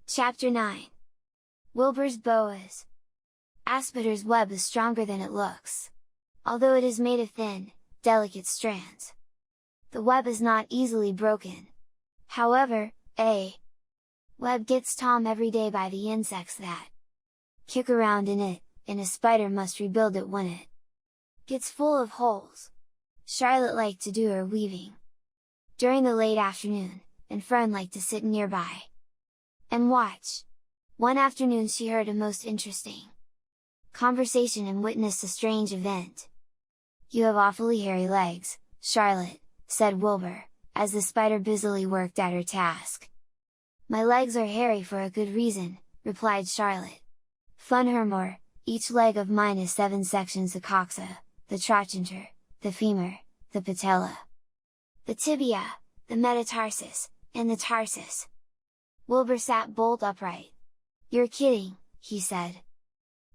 Chapter 9. Wilbur's Boas. Aspidor's web is stronger than it looks. Although it is made of thin, delicate strands, the web is not easily broken. However, a web gets torn every day by the insects that kick around in it, and a spider must rebuild it when it gets full of holes. Charlotte liked to do her weaving during the late afternoon, and Fern liked to sit nearby and watch. One afternoon she heard a most interesting conversation and witnessed a strange event. "You have awfully hairy legs, Charlotte," said Wilbur, as the spider busily worked at her task. "My legs are hairy for a good reason," replied Charlotte. "Fun her more, each leg of mine is 7 sections: the coxa, the trochanter, the femur, the patella, the tibia, the metatarsus, and the tarsus." Wilbur sat bolt upright. "You're kidding," he said.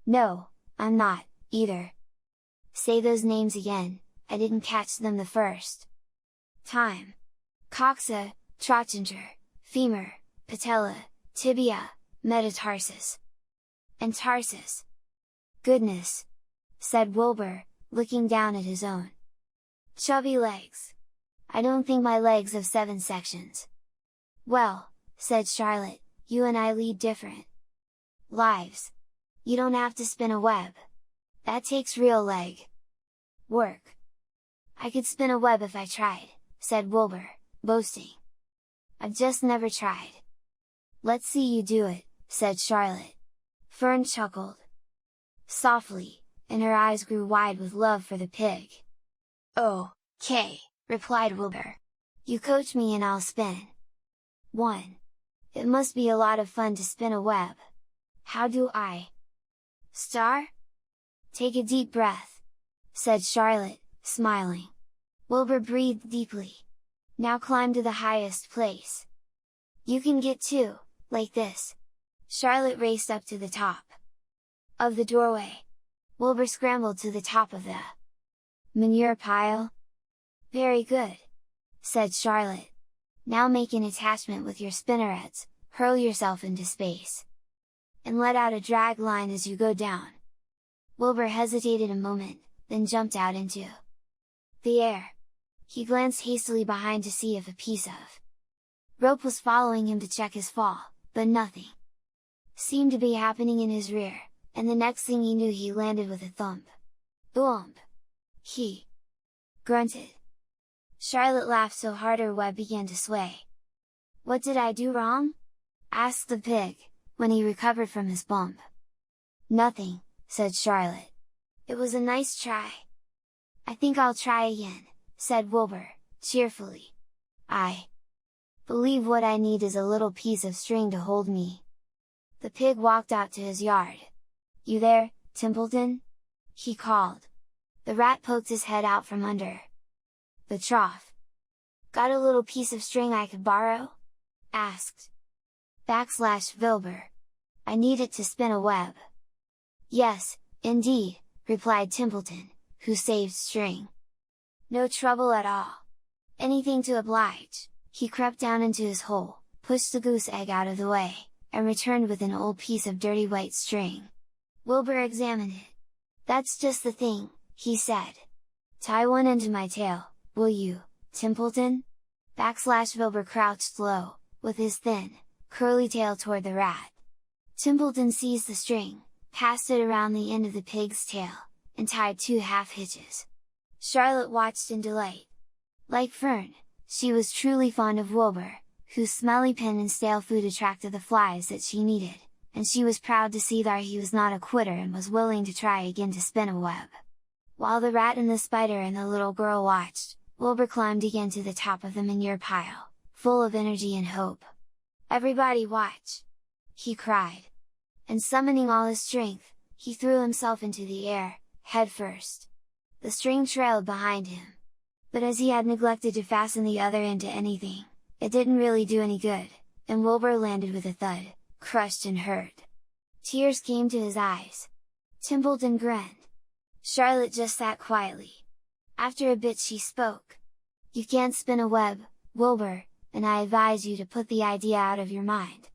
"No, I'm not, either. Say those names again, I didn't catch them the first time." "Coxa, trochanter, femur, patella, tibia, metatarsus, and tarsus." "Goodness!" said Wilbur, looking down at his own chubby legs. "I don't think my legs have 7 sections." "Well," said Charlotte, "you and I lead different lives. You don't have to spin a web. That takes real leg work." "I could spin a web if I tried," said Wilbur, boasting. "I've just never tried." "Let's see you do it," said Charlotte. Fern chuckled softly, and her eyes grew wide with love for the pig. "Okay," replied Wilbur. "You coach me and I'll spin one. It must be a lot of fun to spin a web. How do I start?" "Take a deep breath," said Charlotte, smiling. Wilbur breathed deeply. "Now climb to the highest place. You can get 2, like this." Charlotte raced up to the top of the doorway. Wilbur scrambled to the top of the manure pile. "Very good," said Charlotte. "Now make an attachment with your spinnerets, hurl yourself into space, and let out a drag line as you go down." Wilbur hesitated a moment, then jumped out into the air. He glanced hastily behind to see if a piece of rope was following him to check his fall, but nothing seemed to be happening in his rear, and the next thing he knew he landed with a thump. "Boom!" he grunted. Charlotte laughed so hard her web began to sway. "What did I do wrong?" asked the pig, when he recovered from his bump. "Nothing," said Charlotte. "It was a nice try." "I think I'll try again," said Wilbur, cheerfully. "I believe what I need is a little piece of string to hold me." The pig walked out to his yard. "You there, Templeton?" he called. The rat poked his head out from under the trough. "Got a little piece of string I could borrow?" asked Wilbur. "I need it to spin a web." "Yes, indeed," replied Templeton, who saved string. "No trouble at all. Anything to oblige." He crept down into his hole, pushed the goose egg out of the way, and returned with an old piece of dirty white string. Wilbur examined it. "That's just the thing," he said. "Tie one end to my tail, will you, Templeton?" Wilbur crouched low, with his thin, curly tail toward the rat. Templeton seized the string, passed it around the end of the pig's tail, and tied 2 half hitches. Charlotte watched in delight. Like Fern, she was truly fond of Wilbur, whose smelly pen and stale food attracted the flies that she needed, and she was proud to see that he was not a quitter and was willing to try again to spin a web. While the rat and the spider and the little girl watched, Wilbur climbed again to the top of the manure pile, full of energy and hope. "Everybody watch!" he cried. And summoning all his strength, he threw himself into the air, head first. The string trailed behind him. But as he had neglected to fasten the other end to anything, it didn't really do any good, and Wilbur landed with a thud, crushed and hurt. Tears came to his eyes. Templeton grinned. Charlotte just sat quietly. After a bit she spoke. "You can't spin a web, Wilbur, and I advise you to put the idea out of your mind.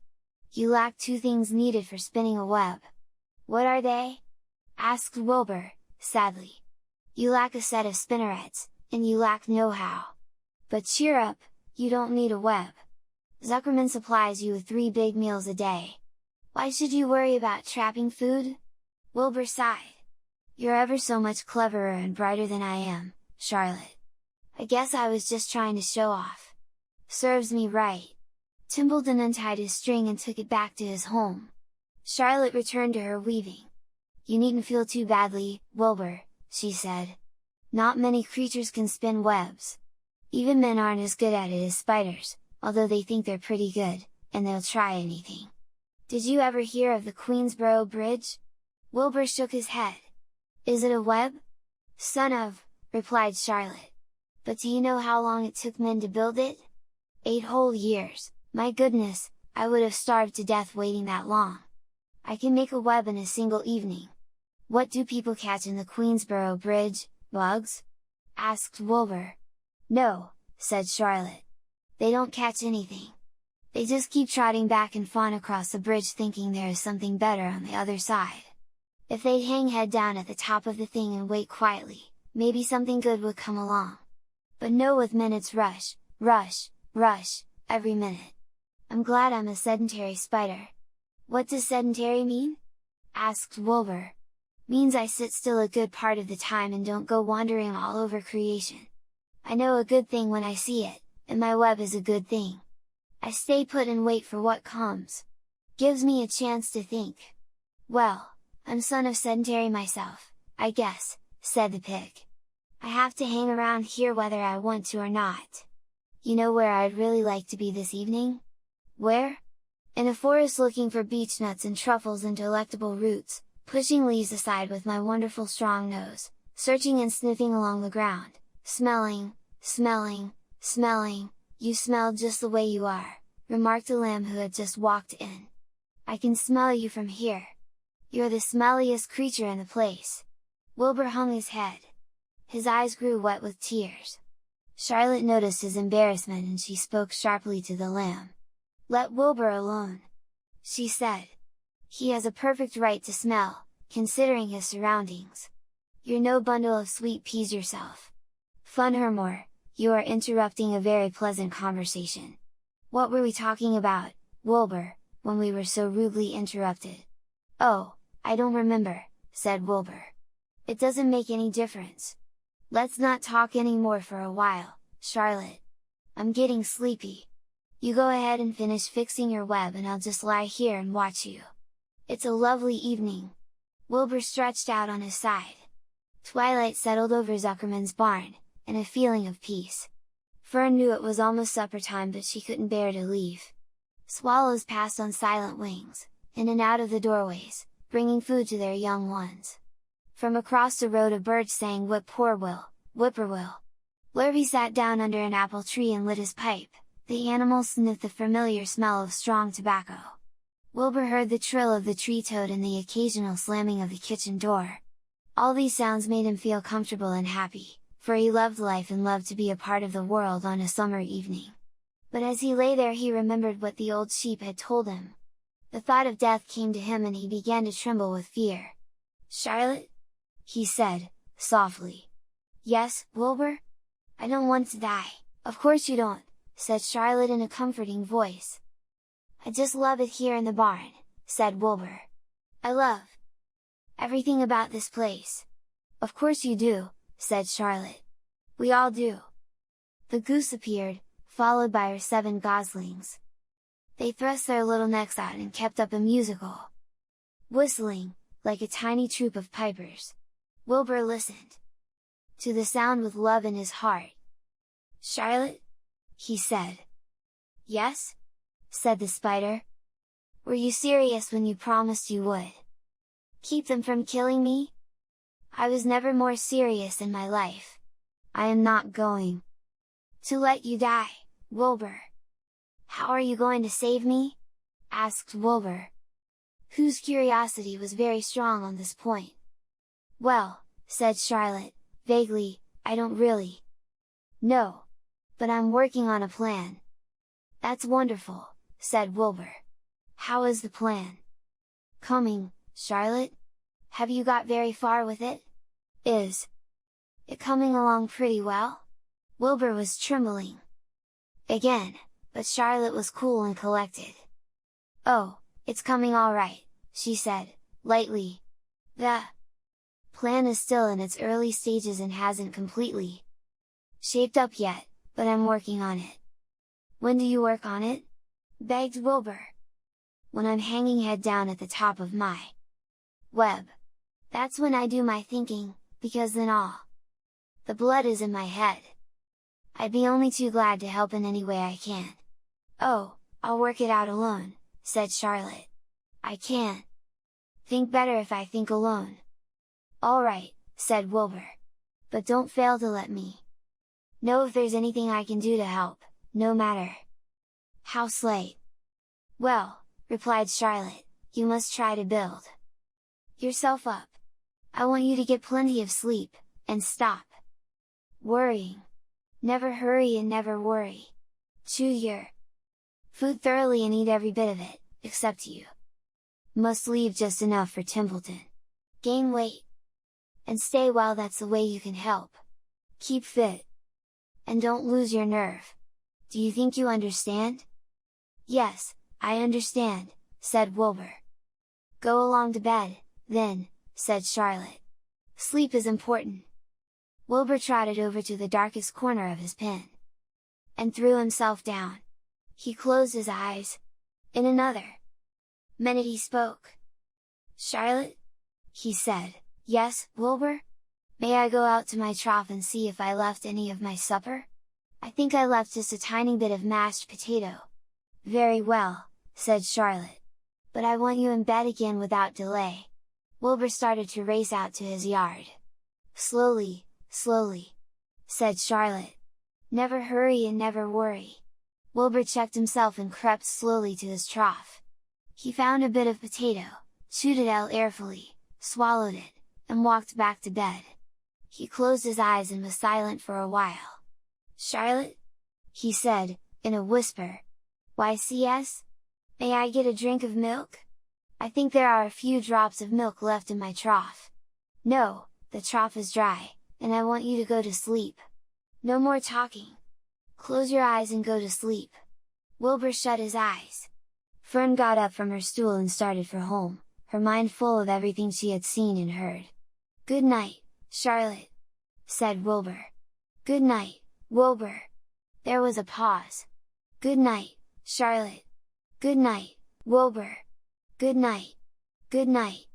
You lack two things needed for spinning a web. What are they? Asked Wilbur, sadly. You lack a set of spinnerets, and you lack know-how. But cheer up, you don't need a web. Zuckerman supplies you with 3 big meals a day. Why should you worry about trapping food? Wilbur sighed. You're ever so much cleverer and brighter than I am, Charlotte. I guess I was just trying to show off. Serves me right. Timbledon untied his string and took it back to his home. Charlotte returned to her weaving. You needn't feel too badly, Wilbur, she said. Not many creatures can spin webs. Even men aren't as good at it as spiders, although they think they're pretty good, and they'll try anything. Did you ever hear of the Queensborough Bridge? Wilbur shook his head. Is it a web? Son of, replied Charlotte. But do you know how long it took men to build it? 8 whole years, my goodness, I would have starved to death waiting that long. I can make a web in a single evening. What do people catch in the Queensborough Bridge, bugs? Asked Wilbur. No, said Charlotte. They don't catch anything. They just keep trotting back and fawn across the bridge thinking there is something better on the other side. If they'd hang head down at the top of the thing and wait quietly, maybe something good would come along. But no, with men it's rush, rush, rush, every minute. I'm glad I'm a sedentary spider. What does sedentary mean? Asked Wilbur. Means I sit still a good part of the time and don't go wandering all over creation. I know a good thing when I see it, and my web is a good thing. I stay put and wait for what comes. Gives me a chance to think. Well, I'm son of sedentary myself, I guess, said the pig. I have to hang around here whether I want to or not. You know where I'd really like to be this evening? Where? In a forest looking for beechnuts and truffles and delectable roots, pushing leaves aside with my wonderful strong nose, searching and sniffing along the ground, smelling, smelling, smelling. You smell just the way you are, remarked a lamb who had just walked in. I can smell you from here. You're the smelliest creature in the place. Wilbur hung his head. His eyes grew wet with tears. Charlotte noticed his embarrassment and she spoke sharply to the lamb. Let Wilbur alone, she said. He has a perfect right to smell, considering his surroundings. You're no bundle of sweet peas yourself. Funhermore, you are interrupting a very pleasant conversation. What were we talking about, Wilbur, when we were so rudely interrupted? Oh, I don't remember, said Wilbur. It doesn't make any difference. Let's not talk any more for a while, Charlotte. I'm getting sleepy. You go ahead and finish fixing your web and I'll just lie here and watch you. It's a lovely evening. Wilbur stretched out on his side. Twilight settled over Zuckerman's barn, and a feeling of peace. Fern knew it was almost supper time but she couldn't bear to leave. Swallows passed on silent wings, in and out of the doorways, bringing food to their young ones. From across the road a bird sang whip-poor-will, whippoorwill. Lurvy sat down under an apple tree and lit his pipe, the animal sniffed the familiar smell of strong tobacco. Wilbur heard the trill of the tree toad and the occasional slamming of the kitchen door. All these sounds made him feel comfortable and happy, for he loved life and loved to be a part of the world on a summer evening. But as he lay there he remembered what the old sheep had told him. The thought of death came to him and he began to tremble with fear. Charlotte? He said, softly. Yes, Wilbur? I don't want to die. Of course you don't, said Charlotte in a comforting voice. I just love it here in the barn, said Wilbur. I love everything about this place. Of course you do, said Charlotte. We all do. The goose appeared, followed by her 7 goslings. They thrust their little necks out and kept up a musical whistling, like a tiny troop of pipers. Wilbur listened to the sound with love in his heart. Charlotte? He said. Yes? Said the spider. Were you serious when you promised you would keep them from killing me? I was never more serious in my life. I am not going to let you die, Wilbur. How are you going to save me? Asked Wilbur, whose curiosity was very strong on this point. Well, said Charlotte, vaguely, I don't really know. But I'm working on a plan. That's wonderful, said Wilbur. How is the plan coming, Charlotte? Have you got very far with it? Is it coming along pretty well? Wilbur was trembling again, but Charlotte was cool and collected. Oh, it's coming all right, she said, lightly. The plan is still in its early stages and hasn't completely shaped up yet, but I'm working on it. When do you work on it? Begged Wilbur. When I'm hanging head down at the top of my web. That's when I do my thinking, because then all the blood is in my head. I'd be only too glad to help in any way I can. Oh, I'll work it out alone, said Charlotte. I can't think better if I think alone. All right, said Wilbur. But don't fail to let me know if there's anything I can do to help, no matter how slight. Well, replied Charlotte, you must try to build yourself up. I want you to get plenty of sleep, and stop worrying. Never hurry and never worry. Chew your food thoroughly and eat every bit of it, except you must leave just enough for Templeton. Gain weight and stay well, that's the way you can help. Keep fit and don't lose your nerve. Do you think you understand? Yes, I understand, said Wilbur. Go along to bed, then, said Charlotte. Sleep is important. Wilbur trotted over to the darkest corner of his pen and threw himself down. He closed his eyes. In another minute he spoke. Charlotte? He said. Yes, Wilbur? May I go out to my trough and see if I left any of my supper? I think I left just a tiny bit of mashed potato. Very well, said Charlotte. But I want you in bed again without delay. Wilbur started to race out to his yard. Slowly, slowly, said Charlotte. Never hurry and never worry. Wilbur checked himself and crept slowly to his trough. He found a bit of potato, chewed it out airfully, swallowed it, and walked back to bed. He closed his eyes and was silent for a while. Charlotte? He said, in a whisper. YCS? May I get a drink of milk? I think there are a few drops of milk left in my trough. No, the trough is dry, and I want you to go to sleep. No more talking. Close your eyes and go to sleep. Wilbur shut his eyes. Fern got up from her stool and started for home, her mind full of everything she had seen and heard. Good night, Charlotte, said Wilbur. Good night, Wilbur. There was a pause. Good night, Charlotte. Good night, Wilbur. Good night. Good night.